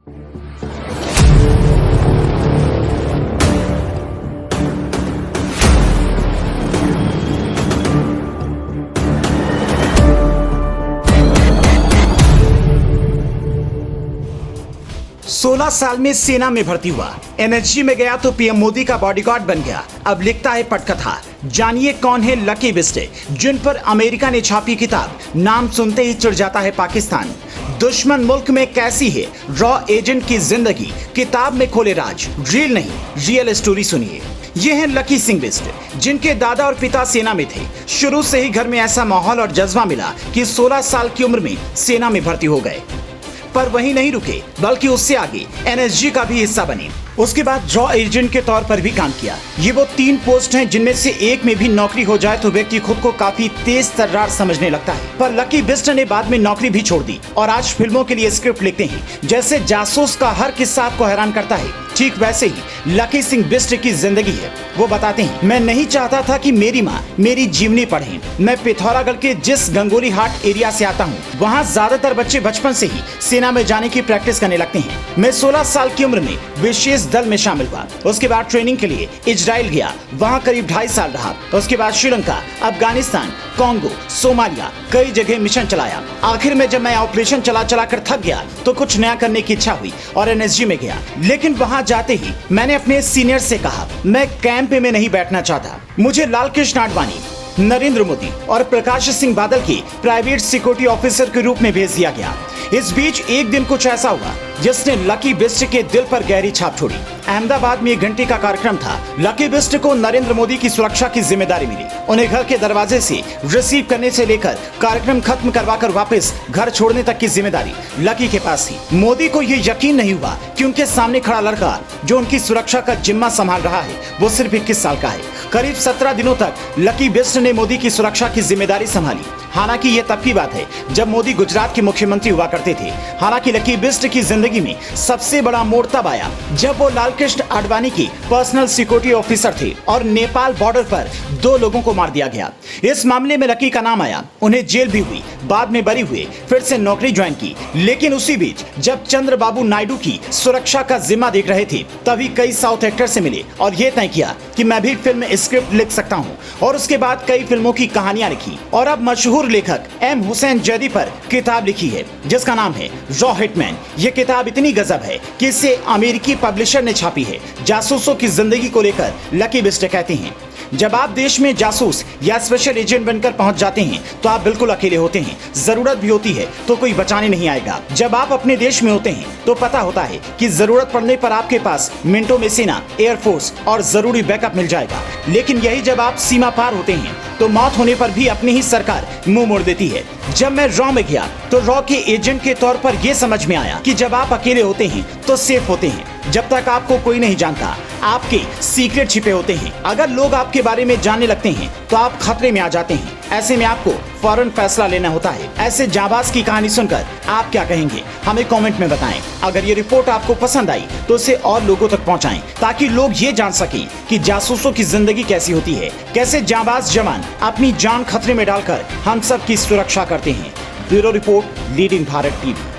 16 साल में सेना में भर्ती हुआ, एनएसजी में गया तो पीएम मोदी का बॉडीगार्ड बन गया। अब लिखता है पटकथा। जानिए कौन है लकी बिस्टे, जिन पर अमेरिका ने छापी किताब, नाम सुनते ही चिढ़ जाता है पाकिस्तान। दुश्मन मुल्क में कैसी है रॉ एजेंट की जिंदगी, किताब में खोले राज। रील नहीं, रियल स्टोरी सुनिए। ये हैं लकी सिंह बिस्ट, जिनके दादा और पिता सेना में थे। शुरू से ही घर में ऐसा माहौल और जज्बा मिला कि 16 साल की उम्र में सेना में भर्ती हो गए। पर वहीं नहीं रुके, बल्कि उससे आगे एनएसजी का भी हिस्सा बने। उसके बाद रॉ एजेंट के तौर पर भी काम किया। ये वो 3 पोस्ट हैं जिनमें से एक में भी नौकरी हो जाए तो व्यक्ति खुद को काफी तेज तर्रार समझने लगता है। पर लकी बिस्ट ने बाद में नौकरी भी छोड़ दी और आज फिल्मों के लिए स्क्रिप्ट लिखते हैं। जैसे जासूस का हर किस्सा आपको हैरान करता है, ठीक वैसे ही लकी सिंह बिस्ट की जिंदगी है। वो बताते हैं, मैं नहीं चाहता था कि मेरी माँ मेरी जीवनी पढ़े। मैं पिथौरागढ़ के जिस गंगोली हाट एरिया से आता हूँ, वहाँ ज्यादातर बच्चे बचपन से ही सेना में जाने की प्रैक्टिस करने लगते हैं। मैं 16 साल की उम्र में विशेष दल में शामिल हुआ। उसके बाद ट्रेनिंग के लिए इजराइल गया, वहाँ करीब 2.5 साल रहा। उसके बाद श्रीलंका, अफगानिस्तान, कॉन्गो, सोमालिया, कई जगह मिशन चलाया। आखिर में जब मैं ऑपरेशन चला कर थक गया तो कुछ नया करने की इच्छा हुई और एनएसजी में गया। लेकिन वहाँ जाते ही मैंने अपने सीनियर से कहा, मैं कैंप में नहीं बैठना चाहता। मुझे लालकृष्ण आडवाणी, नरेंद्र मोदी और प्रकाश सिंह बादल के प्राइवेट सिक्योरिटी ऑफिसर के रूप में भेज दिया गया। इस बीच एक दिन कुछ ऐसा हुआ जिसने लकी बिस्ट के दिल पर गहरी छाप छोड़ी। अहमदाबाद में 1 घंटे का कार्यक्रम था। लकी बिस्ट को नरेंद्र मोदी की सुरक्षा की जिम्मेदारी मिली। उन्हें घर के दरवाजे से रिसीव करने से लेकर कार्यक्रम खत्म करवाकर वापस घर छोड़ने तक की जिम्मेदारी लकी के पास थी। मोदी को ये यकीन नहीं हुआ कि उनके सामने खड़ा लड़का जो उनकी सुरक्षा का जिम्मा संभाल रहा है वो सिर्फ 21 साल का है। करीब 17 दिनों तक लकी बिस्ट ने मोदी की सुरक्षा की जिम्मेदारी संभाली। हालांकि ये तब की बात है जब मोदी गुजरात के मुख्यमंत्री हुआ करते थे। हालांकि लकी बिस्ट की जिंदगी में सबसे बड़ा मोड़ तब आया जब वो लालकृष्ण आडवाणी की पर्सनल सिक्योरिटी ऑफिसर थे और नेपाल बॉर्डर पर 2 लोगों को मार दिया गया। इस मामले में लकी का नाम आया, उन्हें जेल भी हुई, बाद में बरी हुए, फिर से नौकरी ज्वाइन की। लेकिन उसी बीच जब चंद्रबाबू नायडू की सुरक्षा का जिम्मा देख रहे थे तभी कई साउथ एक्टर से मिले और ये तय किया कि मैं भी फिल्म स्क्रिप्ट लिख सकता हूँ। और उसके बाद कई फिल्मों की कहानियां लिखी और अब मशहूर लेखक एम हुसैन जैदी पर किताब लिखी है जिसका नाम है रॉ हिटमैन। ये किताब इतनी गजब है कि इसे अमेरिकी पब्लिशर ने छापी है। जासूसों की जिंदगी को लेकर लकी बिस्ट कहते हैं, जब आप देश में जासूस या स्पेशल एजेंट बनकर पहुंच जाते हैं तो आप बिल्कुल अकेले होते हैं। जरूरत भी होती है तो कोई बचाने नहीं आएगा। जब आप अपने देश में होते हैं तो पता होता है कि जरूरत पड़ने पर आपके पास मिनटों में सेना, एयरफोर्स और जरूरी बैकअप मिल जाएगा। लेकिन यही जब आप सीमा पार होते हैं तो मौत होने पर भी अपनी ही सरकार मुंह मोड़ देती है। जब मैं रॉ में गया तो रॉ के एजेंट के तौर पर यह समझ में आया कि जब आप अकेले होते हैं तो सेफ होते हैं। जब तक आपको कोई नहीं जानता, आपके सीक्रेट छिपे होते हैं। अगर लोग आपके बारे में जानने लगते हैं तो आप खतरे में आ जाते हैं। ऐसे में आपको फौरन फैसला लेना होता है। ऐसे जाबाज की कहानी सुनकर आप क्या कहेंगे, हमें कमेंट में बताएं। अगर ये रिपोर्ट आपको पसंद आई तो इसे और लोगों तक पहुंचाएं ताकि लोग ये जान सकें कि जासूसों की जिंदगी कैसी होती है, कैसे जाबाज जवान अपनी जान खतरे में डालकर हम सब की सुरक्षा करते हैं। Bureau report, leading Bharat TV.